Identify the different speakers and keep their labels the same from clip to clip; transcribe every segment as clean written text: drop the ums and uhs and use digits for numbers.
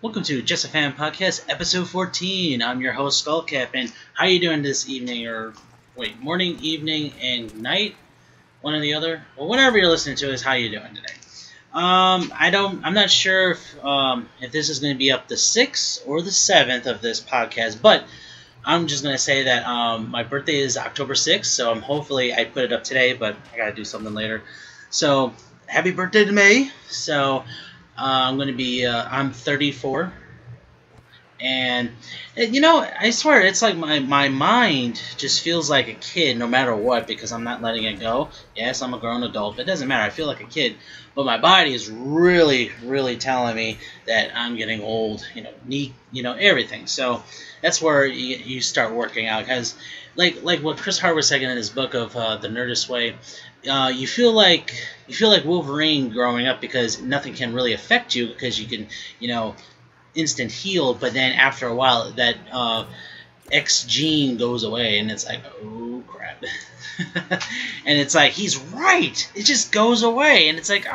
Speaker 1: Welcome to Just a Fan Podcast, episode 14. I'm your host, Skullcap, and how you doing this evening, or wait, morning, evening, and night? One or the other? Well, whatever you're listening to is how you doing today. I'm not sure if this is going to be up the 6th or the 7th of this podcast, but I'm just going to say that my birthday is October 6th, so hopefully I put it up today, but I got to do something later. So, happy birthday to me. So, I'm 34, and I swear, it's like my mind just feels like a kid no matter what, because I'm not letting it go. Yes, I'm a grown adult, but it doesn't matter. I feel like a kid, but my body is really, really telling me that I'm getting old, everything. So that's where you start working out, because like what Chris Hart was saying in his book of The Nerdist Way, you feel like Wolverine growing up, because nothing can really affect you, because you can instant heal, but then after a while that X gene goes away, and it's like, oh crap. And it's like, he's right, it just goes away, and it's like,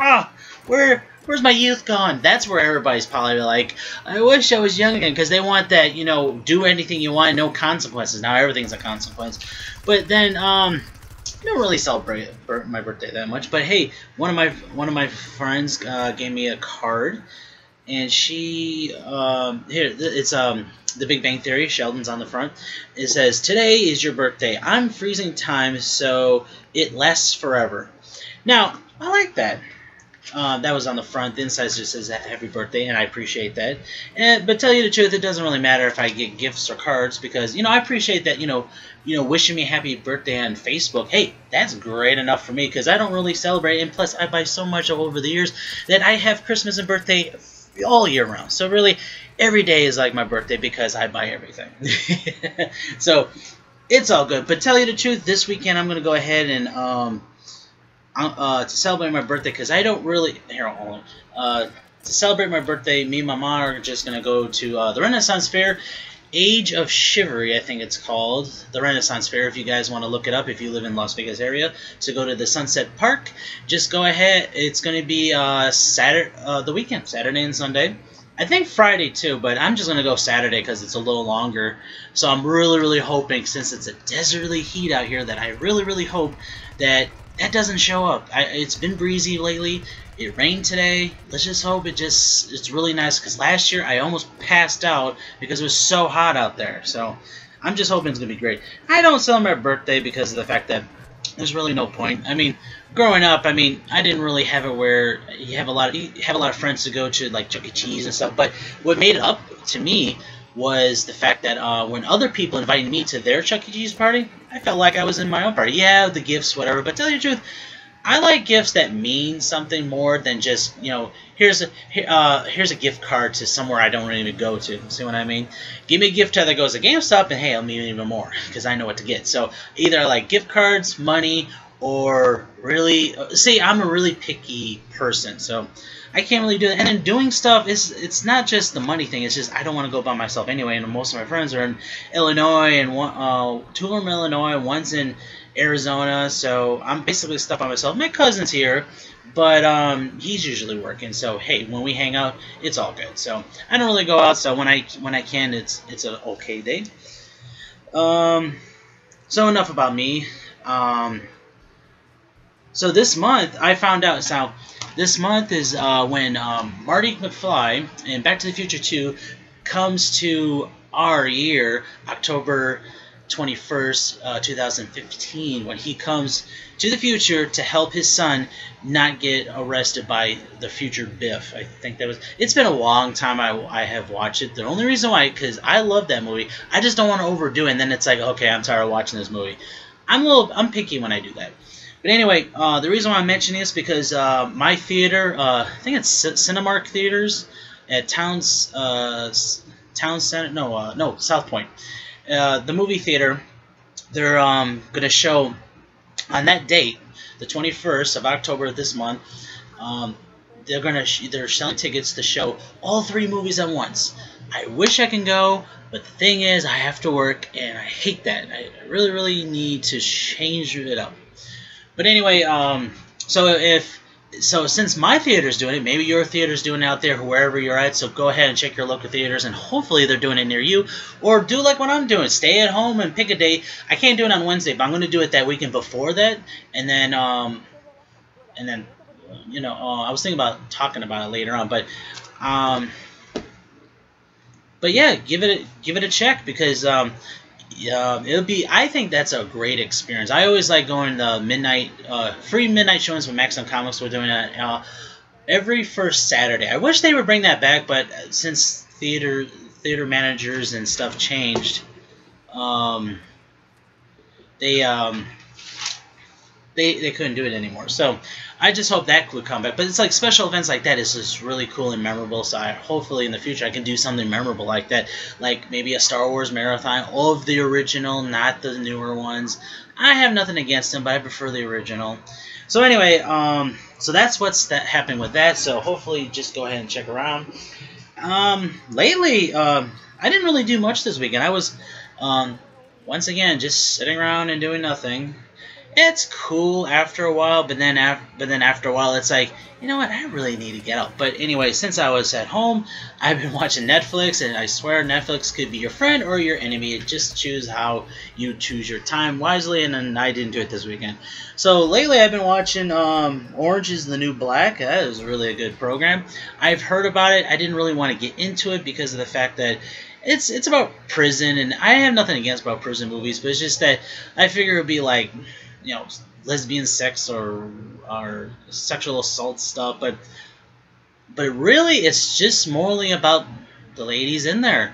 Speaker 1: where's my youth gone? That's where everybody's probably like, I wish I was young again, because they want that, do anything you want, no consequences. Now everything's a consequence. But then I don't really celebrate my birthday that much. But hey, one of my friends gave me a card, and she it's The Big Bang Theory. Sheldon's on the front. It says, "Today is your birthday. I'm freezing time so it lasts forever." Now I like that. That was on the front. The inside just says happy birthday, and I appreciate that. But tell you the truth, it doesn't really matter if I get gifts or cards, because I appreciate that wishing me happy birthday on Facebook. Hey, that's great enough for me, because I don't really celebrate, and plus I buy so much over the years that I have Christmas and birthday all year round. So really, every day is like my birthday, because I buy everything. So it's all good. But tell you the truth, this weekend I'm going to go ahead and to celebrate my birthday, because I don't really... Here, hold on. To celebrate my birthday, me and my mom are just going to go to the Renaissance Fair. Age of Chivalry, I think it's called. The Renaissance Fair, if you guys want to look it up, if you live in Las Vegas area. To go to the Sunset Park, just go ahead. It's going to be the weekend, Saturday and Sunday. I think Friday too, but I'm just going to go Saturday because it's a little longer. So I'm really, really hoping, since it's a desertly heat out here, that I really, really hope that doesn't show up. It's been breezy lately. It rained today. Let's just hope it's really nice, because last year I almost passed out because it was so hot out there. So I'm just hoping it's going to be great. I don't celebrate my birthday because of the fact that there's really no point. I mean, growing up, I didn't really have it where you have a lot of friends to go to, like Chuck E. Cheese and stuff. But what made it up to me was the fact that when other people invited me to their Chuck E. Cheese party, I felt like I was in my own party. Yeah, the gifts, whatever. But tell you the truth, I like gifts that mean something more than just, here's a gift card to somewhere I don't really go to. See what I mean? Give me a gift card that goes to GameStop, and hey, I'll mean even more, because I know what to get. So either I like gift cards, money, or really... See, I'm a really picky person, so I can't really do that. And then doing stuff, it's not just the money thing. It's just I don't want to go by myself anyway, and most of my friends are in Illinois, and two are in Illinois, one's in Arizona, so I'm basically stuck by myself. My cousin's here, but he's usually working, so hey, when we hang out, it's all good. So I don't really go out, so when I can, it's an okay day. So enough about me. So this month, I found out, so this month is when Marty McFly in Back to the Future 2 comes to our year, October 21st, 2015, when he comes to the future to help his son not get arrested by the future Biff. I think that was... It's been a long time I have watched it. The only reason why, because I love that movie, I just don't want to overdo it, and then it's like, okay, I'm tired of watching this movie. I'm picky when I do that. But anyway, the reason why I'm mentioning this is because my theater, I think it's Cinemark Theaters at South Point. The movie theater, they're going to show on that date, the 21st of October this month. They're selling tickets to show all 3 movies at once. I wish I can go, but the thing is, I have to work, and I hate that. I really, really need to change it up. But anyway, so if So since my theater's doing it, maybe your theater's doing it out there, wherever you're at. So go ahead and check your local theaters, and hopefully they're doing it near you. Or do like what I'm doing: stay at home and pick a day. I can't do it on Wednesday, but I'm going to do it that weekend before that, and then I was thinking about talking about it later on, um, but yeah, give it a check because it'll be. I think that's a great experience. I always like going to midnight, free midnight showings with Maximum Comics. We're doing that every first Saturday. I wish they would bring that back, but since theater managers and stuff changed, they they couldn't do it anymore. So I just hope that would come back. But it's like special events like that is just really cool and memorable. So hopefully in the future I can do something memorable like that. Like maybe a Star Wars marathon of the original, not the newer ones. I have nothing against them, but I prefer the original. So anyway, so that's what's happening with that. So hopefully just go ahead and check around. Lately, I didn't really do much this weekend. I was, once again, just sitting around and doing nothing. It's cool after a while, but then after a while, it's like, you know what, I really need to get out. But anyway, since I was at home, I've been watching Netflix, and I swear Netflix could be your friend or your enemy. Just choose how you choose your time wisely, and then I didn't do it this weekend. So lately, I've been watching Orange is the New Black. That is really a good program. I've heard about it. I didn't really want to get into it because of the fact that it's about prison, and I have nothing against about prison movies, but it's just that I figure it would be like, you know, lesbian sex or sexual assault stuff, but really it's just morally about the ladies in there.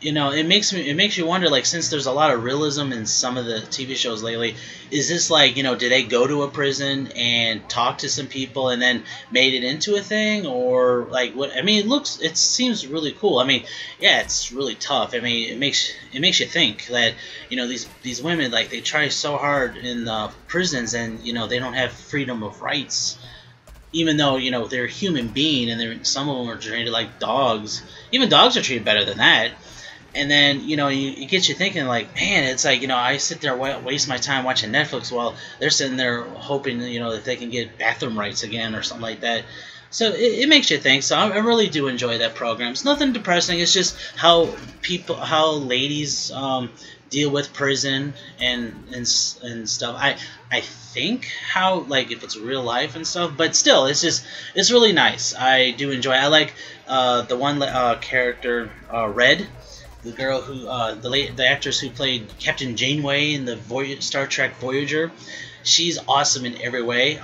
Speaker 1: You know, it makes you wonder, like, since there's a lot of realism in some of the TV shows lately, is this like, you know, did they go to a prison and talk to some people and then made it into a thing, or like what? I mean, it seems really cool. I mean, yeah, it's really tough. I mean, it makes you think that, you know, these women, like, they try so hard in the prisons, and, you know, they don't have freedom of rights. Even though, you know, they're a human being, and some of them are treated like dogs. Even dogs are treated better than that. And then, you know, it gets you thinking, like, man, it's like, you know, I sit there waste my time watching Netflix while they're sitting there hoping, you know, that they can get bathroom rights again or something like that. So it makes you think. So I really do enjoy that program. It's nothing depressing. It's just how ladies deal with prison and stuff. I think how, like, if it's real life and stuff, but still, it's really nice. I do enjoy it. I like the one character, Red. The girl who, the actress who played Captain Janeway in the Star Trek Voyager, she's awesome in every way.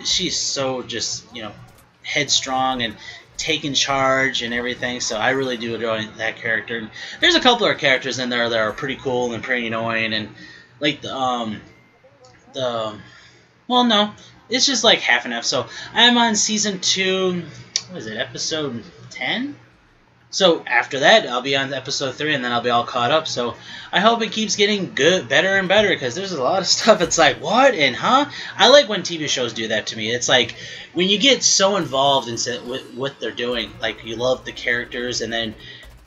Speaker 1: She's so just, you know, headstrong and taking charge and everything. So I really do enjoy that character. And there's a couple of characters in there that are pretty cool and pretty annoying, and like well, no, it's just like half and half. So I'm on season 2. What is it? Episode 10. So after that, I'll be on episode 3, and then I'll be all caught up. So I hope it keeps getting better and better, because there's a lot of stuff. It's like, what and huh? I like when TV shows do that to me. It's like when you get so involved in what they're doing, like you love the characters, and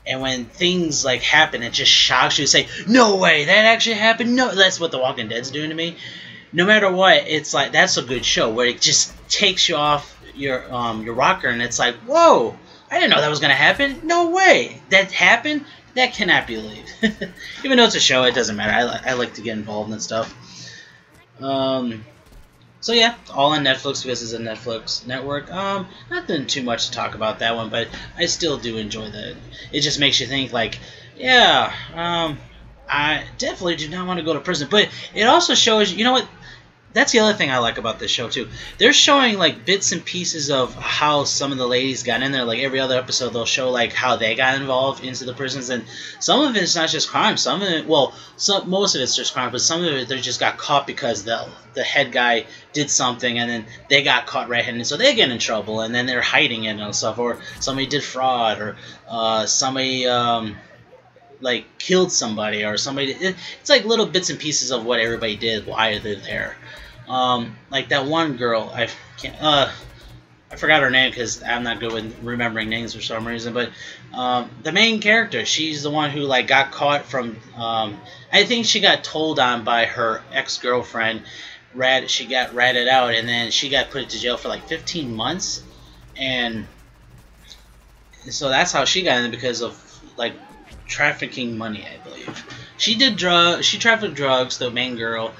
Speaker 1: when things like happen, it just shocks you. Say, no way, that actually happened. No, that's what The Walking Dead's doing to me. No matter what, it's like, that's a good show where it just takes you off your rocker, and it's like, whoa. I didn't know that was going to happen. No way. That happened? That cannot be believed. Even though it's a show, it doesn't matter. I like to get involved in stuff. So yeah, all on Netflix because it's a Netflix network. Nothing too much to talk about that one, but I still do enjoy that. It just makes you think, like, yeah, I definitely do not want to go to prison. But it also shows, you know what? That's the other thing I like about this show, too. They're showing, like, bits and pieces of how some of the ladies got in there. Like, every other episode, they'll show, like, how they got involved into the prisons. And some of it's not just crime. Some of it, well, most of it's just crime. But some of it, they just got caught because the head guy did something, and then they got caught red-handed. So they get in trouble, and then they're hiding it and stuff. Or somebody did fraud, or somebody... like killed somebody, or somebody. It's like little bits and pieces of what everybody did, why they're there. Like that one girl, I forgot her name because I'm not good with remembering names for some reason. But the main character, she's the one who like got caught from. I think she got told on by her ex-girlfriend, she got ratted out, and then she got put into jail for like 15 months, and so that's how she got in, because of like trafficking money, I believe. She trafficked drugs, the main girl,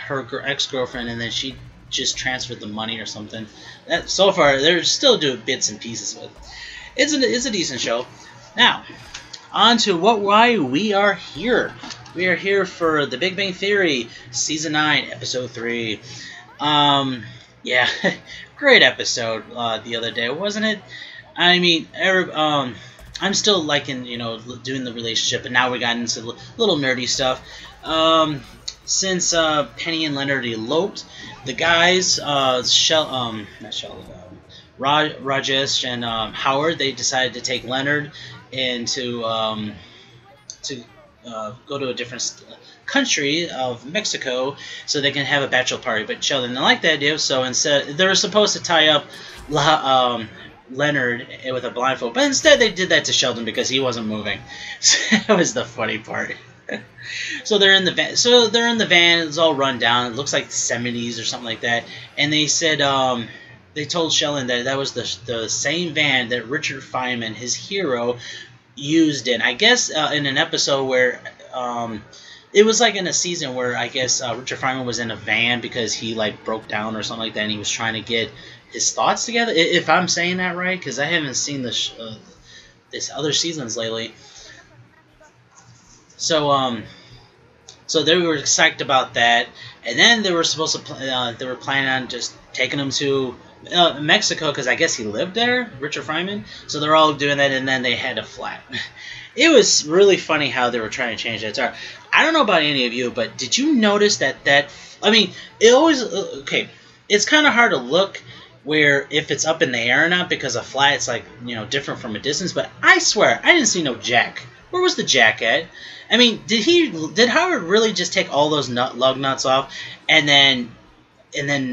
Speaker 1: her ex-girlfriend, and then she just transferred the money or something. That so far they're still doing bits and pieces with. It's a decent show. Now, on to why we are here. We are here for The Big Bang Theory, Season 9, Episode 3. Yeah, great episode the other day, wasn't it? I mean, I'm still liking, doing the relationship, and now we got into little nerdy stuff. Since Penny and Leonard eloped, the guys, Rajesh and Howard, they decided to take Leonard and to go to a different country of Mexico so they can have a bachelor party. But Sheldon didn't like the idea, so instead they were supposed to tie up Leonard with a blindfold, but instead they did that to Sheldon because he wasn't moving. So that was the funny part. So they're in the van. It's all run down. It looks like the 70s or something like that. And they said they told Sheldon that was the same van that Richard Feynman, his hero, used in, I guess, in an episode where it was like in a season where I guess Richard Feynman was in a van because he like broke down or something like that, and he was trying to get his thoughts together. If I'm saying that right, because I haven't seen this other seasons lately. So so they were psyched about that, and then they were supposed to they were planning on just taking him to Mexico, because I guess he lived there, Richard Feynman. So they're all doing that, and then they had a flat. It was really funny how they were trying to change that guitar. I don't know about any of you, but did you notice that I mean, it always okay. It's kind of hard to look where if it's up in the air or not, because a flat, it's like, different from a distance. But I swear I didn't see no jack. Where was the jack at? I mean, did Howard really just take all those lug nuts off, and then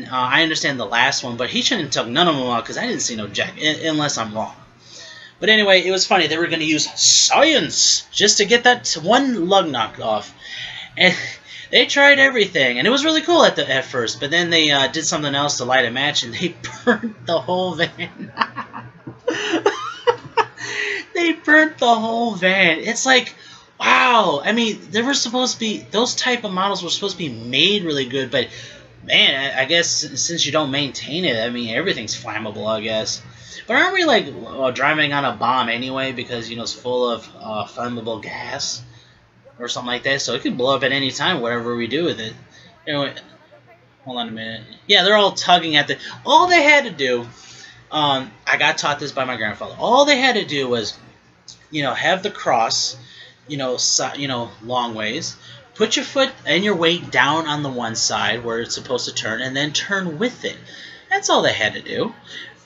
Speaker 1: I understand the last one, but he shouldn't have took none of them off, because I didn't see no jack, unless I'm wrong. But anyway, it was funny. They were going to use science just to get that one lug knocked off, and they tried everything, and it was really cool at first. But then they did something else to light a match, and they burnt the whole van. They burnt the whole van. It's like, wow. I mean, they were supposed to be, those type of models were supposed to be made really good, but man, I guess since you don't maintain it, I mean, everything's flammable, I guess. But aren't we like driving on a bomb anyway, because it's full of flammable gas or something like that, so it could blow up at any time, whatever we do with it. Anyway, hold on a minute. Yeah, they're all tugging at all they had to do. I got taught this by my grandfather. All they had to do was, have the cross, long ways. Put your foot and your weight down on the one side where it's supposed to turn, and then turn with it. That's all they had to do.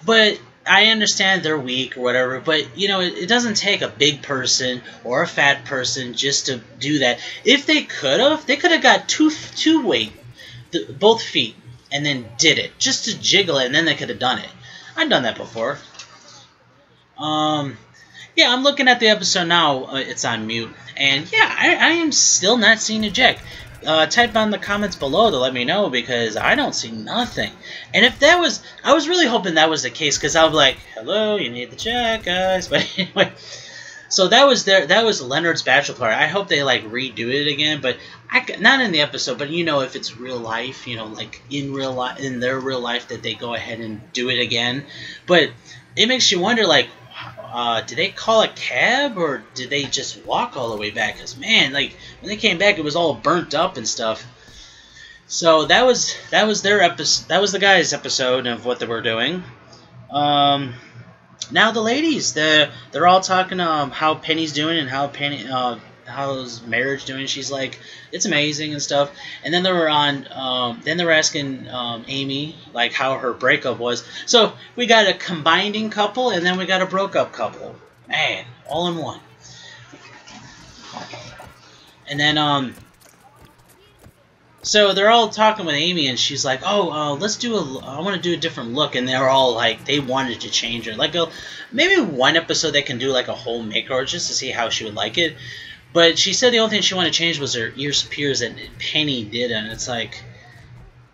Speaker 1: But I understand they're weak or whatever, but, it doesn't take a big person or a fat person just to do that. If they could have got two weight, both feet, and then did it, just to jiggle it, and then they could have done it. I've done that before. Yeah, I'm looking at the episode now. It's on mute. And yeah, I am still not seeing a jack. Type on the comments below to let me know, because I don't see nothing. And if that was, I was really hoping that was the case, because I was like, hello, you need the jack, guys. But anyway, so that was Leonard's bachelor party. I hope they like redo it again, but not in the episode, but if it's real life, like in their real life, that they go ahead and do it again. But it makes you wonder, like, did they call a cab, or did they just walk all the way back? Because man, like when they came back, it was all burnt up and stuff. So that was their episode. That was the guys' episode of what they were doing. Now the ladies, they're all talking how Penny's doing and how's marriage doing. She's like, it's amazing and stuff. And then they were asking Amy like how her breakup was. So we got a combining couple, and then we got a broke up couple. Man, all in one. And then so they're all talking with Amy, and she's like, "Oh, I want to do a different look." And they're all like, they wanted to change her. Like, maybe one episode they can do like a whole makeover just to see how she would like it. But she said the only thing she wanted to change was her ears pierced, and Penny didn't. It's like,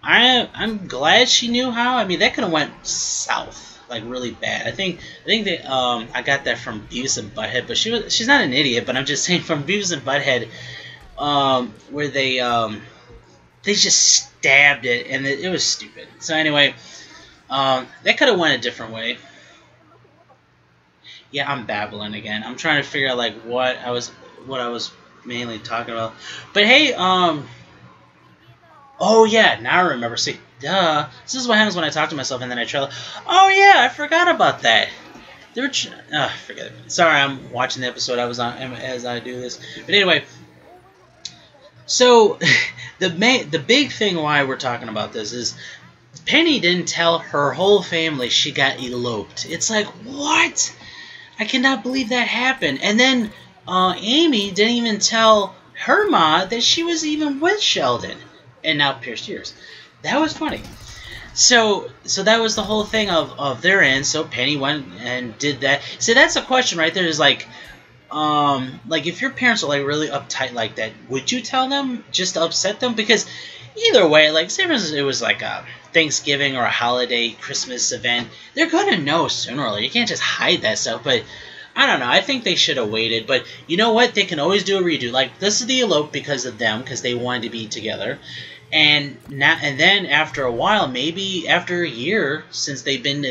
Speaker 1: I'm glad she knew how. I mean, that could have went south, like really bad. I think that I got that from Beavis and Butthead, but she's not an idiot. But I'm just saying from Beavis and Butthead, where they just stabbed it, and it was stupid. So anyway, that could have went a different way. Yeah, I'm babbling again. I'm trying to figure out like what I was mainly talking about. But hey, oh yeah, now I remember. See, duh. This is what happens when I talk to myself and then I try. Oh yeah, I forgot about that. They were. Forget it. Sorry, I'm watching the episode I was on as I do this. But anyway, so the big thing why we're talking about this is Penny didn't tell her whole family she got eloped. It's like, what? I cannot believe that happened. And then Amy didn't even tell her ma that she was even with Sheldon. And now pierced ears. That was funny. So that was the whole thing of their end. So Penny went and did that. See, that's a question right there. Is like if your parents are like really uptight like that, would you tell them just to upset them? Because either way, like say for instance it was like a Thanksgiving or a holiday Christmas event, they're gonna know sooner or later. You can't just hide that stuff. But I don't know. I think they should have waited. But you know what? They can always do a redo. Like this is the elope because of them, because they wanted to be together. And then after a while, maybe after a year, since they've been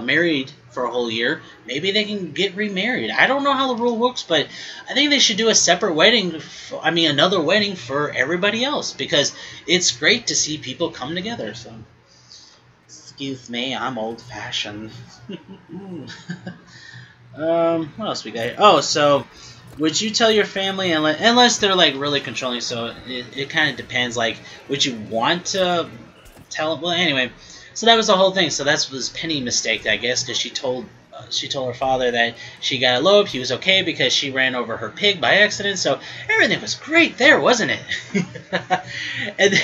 Speaker 1: married for a whole year, maybe they can get remarried. I don't know how the rule works, but I think they should do a separate wedding. Another wedding for everybody else, because it's great to see people come together. So, excuse me, I'm old-fashioned. What else we got here? Oh, so would you tell your family, unless they're like really controlling? So it kind of depends. Like, would you want to tell them? Well, anyway, so that was the whole thing. So that was Penny's mistake, I guess, because she told her father that she got eloped. He was okay because she ran over her pig by accident. So everything was great there, wasn't it? and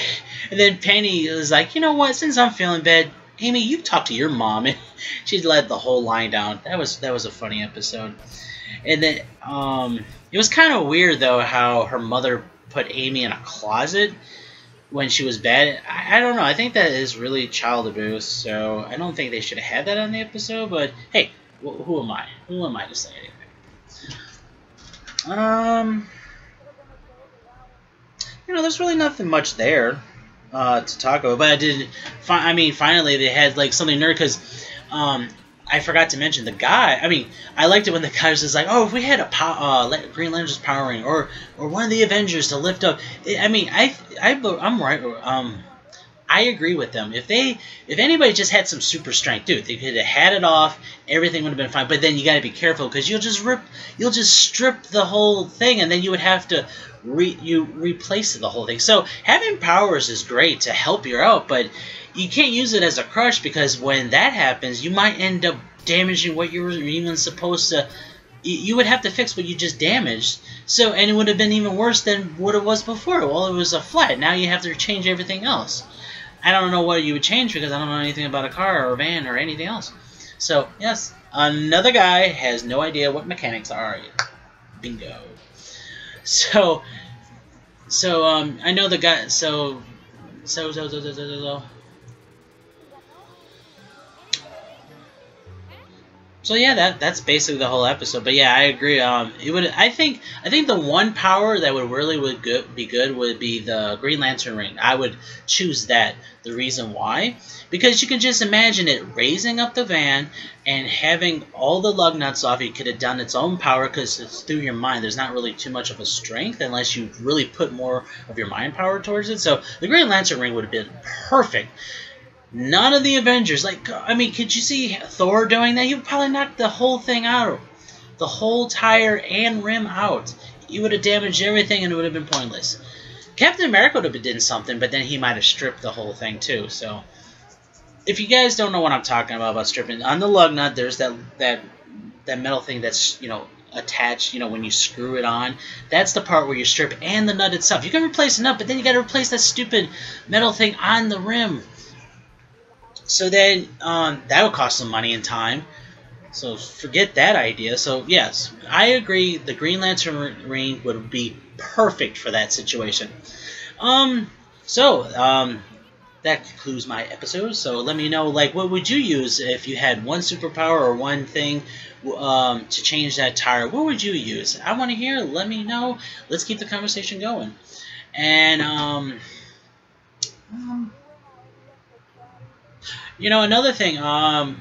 Speaker 1: then Penny was like, you know what? Since I'm feeling bad, Amy, you talk to your mom. And she let the whole line down. That was a funny episode. And then it was kind of weird, though, how her mother put Amy in a closet when she was bad. I don't know. I think that is really child abuse, so I don't think they should have had that on the episode. But, hey, who am I? Who am I to say anything? There's really nothing much there to talk about. But finally they had, like, something nerd, because I forgot to mention the guy. I liked it when the guy was just like, "Oh, if we had a Green Lantern's power ring, or one of the Avengers to lift up." I'm right. I agree with them. If anybody just had some super strength, dude, they could have had it off. Everything would have been fine. But then you got to be careful, because you'll just strip the whole thing, and then you would have to replace the whole thing. So having powers is great to help you out, but you can't use it as a crutch, because when that happens, you might end up damaging what you were even supposed to. You would have to fix what you just damaged. So, and it would have been even worse than what it was before. Well, it was a flat. Now you have to change everything else. I don't know what you would change, because I don't know anything about a car or a van or anything else. So, yes, another guy has no idea what mechanics are. Bingo. So I know the guy. So. So yeah, that's basically the whole episode. But yeah, I agree. I think the one power that would be good would be the Green Lantern ring. I would choose that. The reason why? Because you can just imagine it raising up the van and having all the lug nuts off. It could have done its own power, because it's through your mind. There's not really too much of a strength unless you really put more of your mind power towards it. So the Green Lantern ring would have been perfect. None of the Avengers, could you see Thor doing that? He would probably knock the whole thing out. The whole tire and rim out. He would have damaged everything, and it would have been pointless. Captain America would have done something, but then he might have stripped the whole thing too. So, if you guys don't know what I'm talking about stripping, on the lug nut, there's that metal thing that's, attached, when you screw it on. That's the part where you strip, and the nut itself. You can replace the nut, but then you got to replace that stupid metal thing on the rim. So then that would cost some money and time. So forget that idea. So yes, I agree. The Green Lantern ring would be perfect for that situation. Um. So that concludes my episode. So let me know, like, what would you use if you had one superpower or one thing to change that tire? What would you use? I want to hear. Let me know. Let's keep the conversation going. And another thing,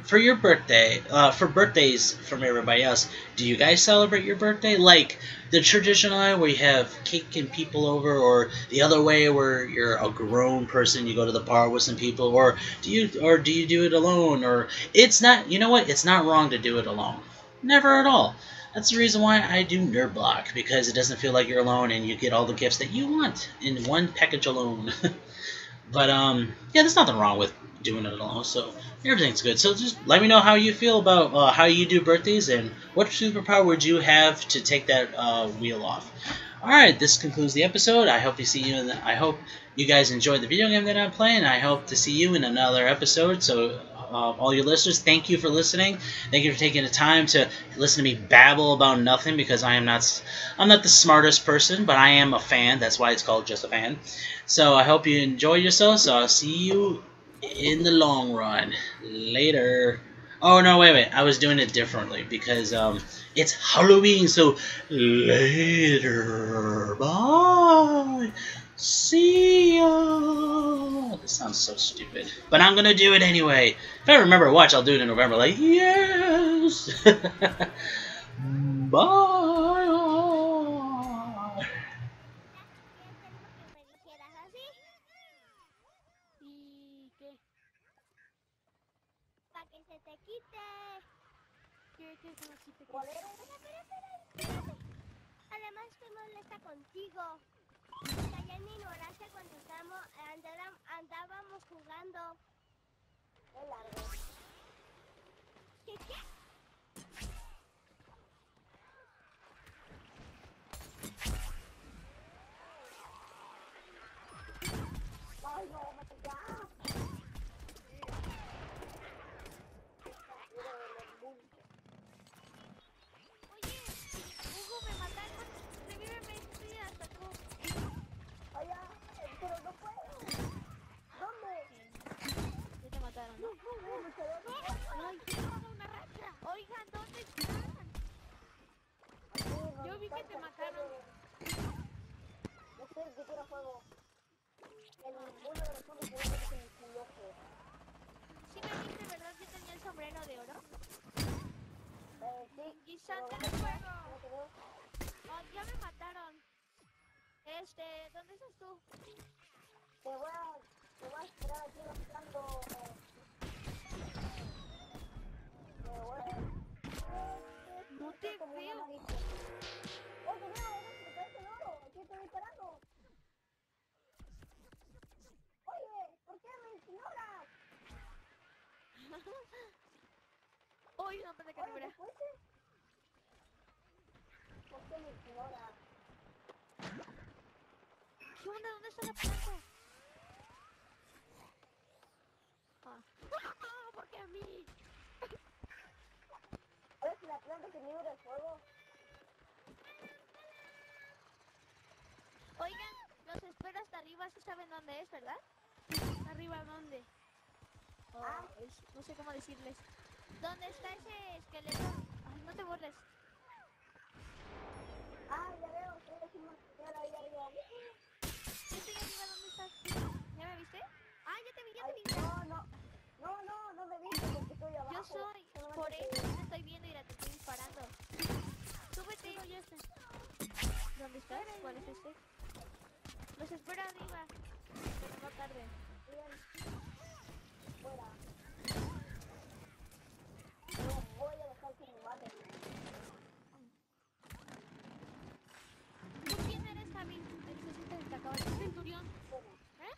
Speaker 1: for your birthday, for birthdays from everybody else, do you guys celebrate your birthday like the traditional way where you have cake and people over, or the other way where you're a grown person, you go to the bar with some people, or do you do it alone? Or it's not, you know what? It's not wrong to do it alone. Never at all. That's the reason why I do Nerd Block, because it doesn't feel like you're alone and you get all the gifts that you want in one package alone. But yeah, there's nothing wrong with doing it alone. So everything's good. So just let me know how you feel about how you do birthdays, and what superpower would you have to take that wheel off. All right, this concludes the episode. I hope I hope you guys enjoyed the video game that I'm playing. I hope to see you in another episode. So all your listeners, thank you for listening. Thank you for taking the time to listen to me babble about nothing, because I'm not the smartest person, but I am a fan. That's why it's called Just a Fan. So I hope you enjoy yourself. So I'll see you in the long run. Later. Oh no, wait. I was doing it differently because it's Halloween. So later. Bye. See ya. This sounds so stupid, but I'm gonna do it anyway. If I remember to watch, I'll do it in November. Like, yes. Bye.
Speaker 2: ¿Y qué? Para que se te quite. ¿Qué se me quite? Espera. Además estoy molesta contigo. Callé en mi ignorancia cuando andábamos jugando. Es largo. ¿Qué? Ay, no, ya. Oye, Hugo, me mataron. Revíveme, estoy hasta tú. Allá, pero no puedo. ¿Dónde? Ya te mataron, ¿no? Ay, llevaba una racha. Oigan, ¿dónde están? Yo vi que te mataron. No sé, yo quiero fuego. El uno de los hombres que se me ojo. Sí me viste, ¿verdad? Yo tenía el sombrero de oro. Sí. Guisante de fuego. Oh, ya me mataron. ¿Dónde estás tú? Te voy a esperar aquí buscando. No te veo. Oye, mira, ¿dónde está ese oro? Aquí estoy disparando. Oye, ¿por qué me ignoras? Oye, no pensé que libra. ¿Por qué me ignoras? ¿Qué onda? ¿Dónde está la planta? ¿Por qué a mí? ¿Es la planta que libra el fuego? Oigan, los espero hasta arriba. ¿Sí saben dónde es, verdad? ¿Arriba dónde? No sé cómo decirles. ¿Dónde está ese esqueleto? Ay, no te burles. Ah, ya veo. Eres una señora ahí arriba. Yo estoy arriba. ¿Dónde estás? ¿Ya me viste? Ah, ya te vi. No me viste porque estoy abajo. Yo soy. Por eso te estoy viendo y te estoy disparando. Súbete. Yo este. ¿Dónde estás? ¿Cuál es este? Los espero arriba. Pero no tarde. Bien. Fuera. No voy a dejar que me maten. ¿Tú quién eres, Javi? El que se destacaba. ¿Es centurión? ¿Eh?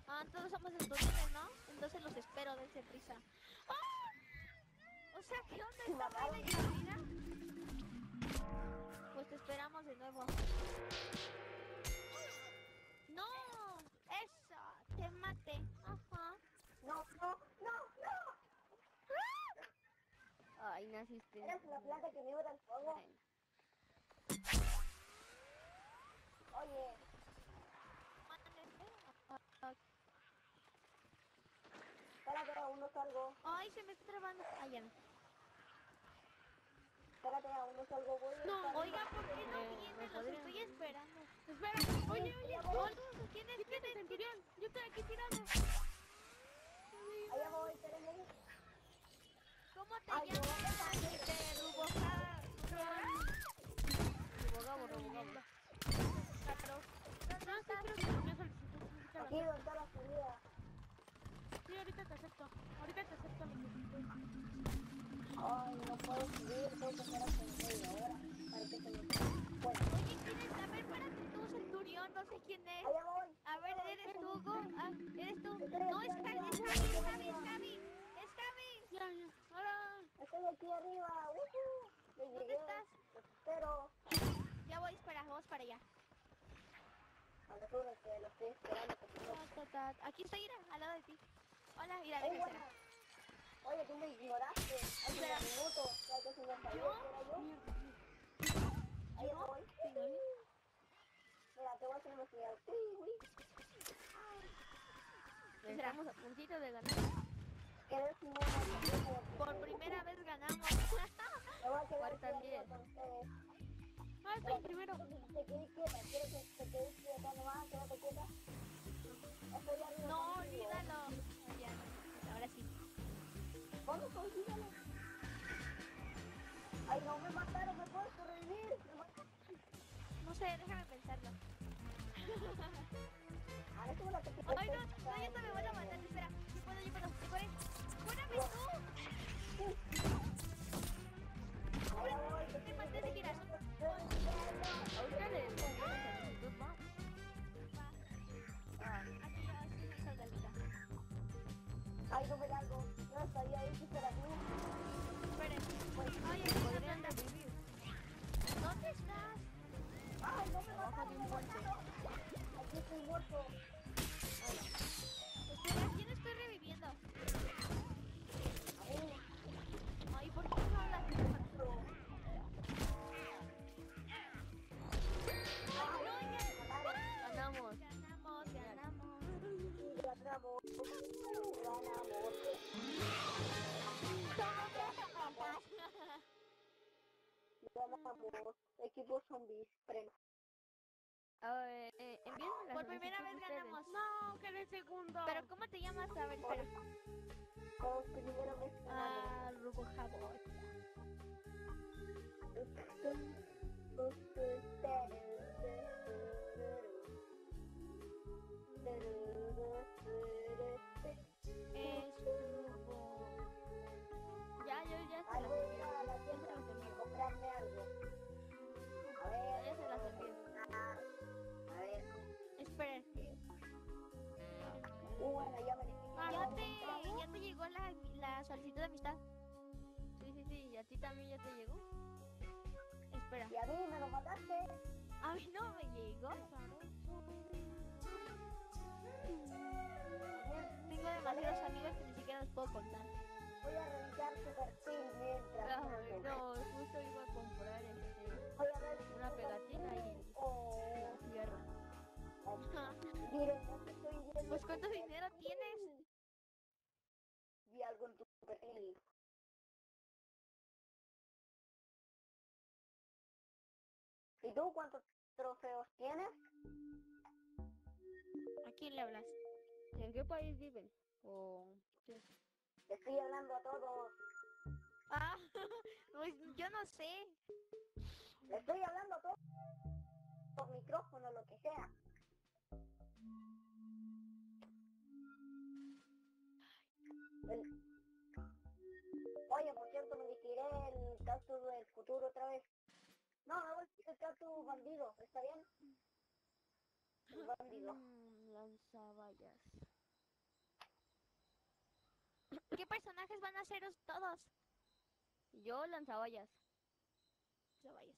Speaker 2: Ah, todos somos centuriones, ¿no? Entonces los espero, dense prisa. ¡Ah! O sea, ¿qué onda? ¿Está buena y vida? Pues te esperamos de nuevo. ¡No! ¡Eso! ¡Te maté! Ajá. No. ¡Ah! Ay,
Speaker 3: Tiene asistencia.
Speaker 2: Eres una planta que vibra el fuego. Oye, espérate, aún no salgo.
Speaker 3: Ay, se me está trabando. Ah, ya no.
Speaker 2: Espérate, aún no salgo. Voy a
Speaker 3: No,
Speaker 2: estar
Speaker 3: oiga,
Speaker 2: arriba.
Speaker 3: ¿por qué no
Speaker 4: ¿me
Speaker 3: vienen? Los
Speaker 4: podrían-
Speaker 3: estoy esperando.
Speaker 4: Espera, oye,
Speaker 3: Hola, ¿quién es? ¿Quién es?
Speaker 4: Centurión, yo estoy aquí tirado.
Speaker 2: Allá voy, espérenme.
Speaker 3: ¿Cómo te
Speaker 2: Ay, no,
Speaker 3: llamas?
Speaker 4: Robogabo.
Speaker 3: ¿Dónde estás?
Speaker 4: Creo que cambió solicitud.
Speaker 2: Aquí donde está la salida.
Speaker 4: Sí, ahorita te acepto. Lo que
Speaker 2: Ay, no puedo subir, tengo que estar hasta media hora para que se me... Bueno,
Speaker 3: Oye, ¿quién es? A ver, espérate tú, Centurión, no sé quién es.
Speaker 2: allá voy.
Speaker 3: A ver, ¿eres tú, Hugo? Ah, ¿eres tú?
Speaker 2: Estoy
Speaker 3: No,
Speaker 2: aquí
Speaker 3: es Javi,
Speaker 2: arriba.
Speaker 3: es Javi, es Javi, es Javi. Es Javi.
Speaker 4: Ya. Ahora.
Speaker 2: Estoy aquí arriba. Ya
Speaker 3: ¿Dónde
Speaker 2: llegué.
Speaker 3: estás?
Speaker 2: Los espero.
Speaker 3: Ya voy, espera, vamos para allá.
Speaker 2: Ahora tú que lo estoy esperando. Que no...
Speaker 3: Aquí estoy, mira, al lado de ti. Hola, mira,
Speaker 2: Ey,
Speaker 3: ven,
Speaker 2: bueno.
Speaker 3: espera.
Speaker 2: Oye, tú me ignoraste. Hace
Speaker 3: Espera.
Speaker 2: un minuto. Ya que se me salió.
Speaker 3: ¿Yo?
Speaker 2: ¿Era yo? Ahí
Speaker 3: ¿Yo?
Speaker 2: voy. Mira, te voy a hacer una señal.
Speaker 4: Estamos a puntito de ganar.
Speaker 2: Eres un mono.
Speaker 3: Por primera vez ganamos.
Speaker 2: Me voy a quedar aquí
Speaker 4: 40-10.
Speaker 2: arriba con ustedes.
Speaker 4: Ah, estoy primero.
Speaker 2: Te quedé quieta. Quiero que te quedes quieta nomás. Quédate quieta. Estoy arriba.
Speaker 3: No,
Speaker 2: contigo.
Speaker 3: olvídalo. Oh, ya, no, ahora sí.
Speaker 2: ¿Cómo? Olvídalo. Ay, no, me mataron. ¿Me puedes sobrevivir? Me mataron.
Speaker 3: No sé, déjame pensarlo.
Speaker 2: Ah, eso es lo que te
Speaker 3: Ay, no, yo te me voy a matar. Espera, yo puedo, ¿te puedes? ¡Cúrame tú! Te maté de girar.
Speaker 4: A ustedes. Solicitud, va.
Speaker 3: Aquí ya sí me salga vida.
Speaker 2: Ay, no me largo. Yo estaría ahí, espera tú.
Speaker 3: Esperen. Oye,
Speaker 4: Podrían revivir.
Speaker 3: ¿dónde estás?
Speaker 2: Ay, no me
Speaker 4: Abajo
Speaker 2: mataron,
Speaker 4: de
Speaker 2: me
Speaker 4: un puente.
Speaker 2: mataron. Aquí estoy muerto.
Speaker 3: Espera, ¿a quién estoy reviviendo?
Speaker 2: A mí,
Speaker 3: Ay, ¿por qué no hablas?
Speaker 2: pero...
Speaker 3: Ay, no, ya.
Speaker 4: Ganamos.
Speaker 3: Ganamos.
Speaker 2: Ganamos. Ganamos. Equipo zombies, premio.
Speaker 4: Envíenme la
Speaker 3: Por primera vez
Speaker 4: solicitud ustedes.
Speaker 3: ganamos.
Speaker 4: No, que de segundo.
Speaker 3: ¿Pero cómo te llamas? A ver, espera.
Speaker 2: Como primero vez
Speaker 3: Ah, Rubo Jabón. Es Rubo.
Speaker 4: Ya se
Speaker 2: Ay,
Speaker 4: las
Speaker 2: voy
Speaker 4: envío.
Speaker 2: a la tienda a comprarme algo. A ver.
Speaker 4: Ya se las envío.
Speaker 2: A ver.
Speaker 3: Esperen.
Speaker 2: Bueno, ya me
Speaker 3: Ya te llegó la solicitud de amistad.
Speaker 4: Sí. ¿Y a ti también ya te llegó?
Speaker 3: Espera.
Speaker 2: Y a mí me lo mandaste.
Speaker 3: A mí no me llegó. Tengo demasiados amigos que ni siquiera los puedo contar.
Speaker 2: Voy a revisar tu perfil mientras.
Speaker 4: No, justo iba a comprar
Speaker 2: Voy a ver
Speaker 4: una pegatina y
Speaker 2: Oh,
Speaker 4: cierro.
Speaker 2: miren, no te estoy viendo.
Speaker 3: Pues ¿cuánto dinero tienes?
Speaker 2: Vi algo en tu perfil. ¿Y tú cuántos trofeos tienes?
Speaker 3: ¿A quién le hablas?
Speaker 4: ¿En qué país viven? O... sí.
Speaker 2: Estoy hablando a todos.
Speaker 3: Ah, pues yo no sé.
Speaker 2: Estoy hablando a todos. Por micrófono, lo que sea. Oye, por cierto, me elegiré el cactus del futuro otra vez. No, me voy a quitar el cactus bandido. ¿Está bien? El bandido.
Speaker 4: Lanzavallas.
Speaker 3: ¿Qué personajes van a ser todos?
Speaker 4: Yo lanzavallas.
Speaker 3: Caballos.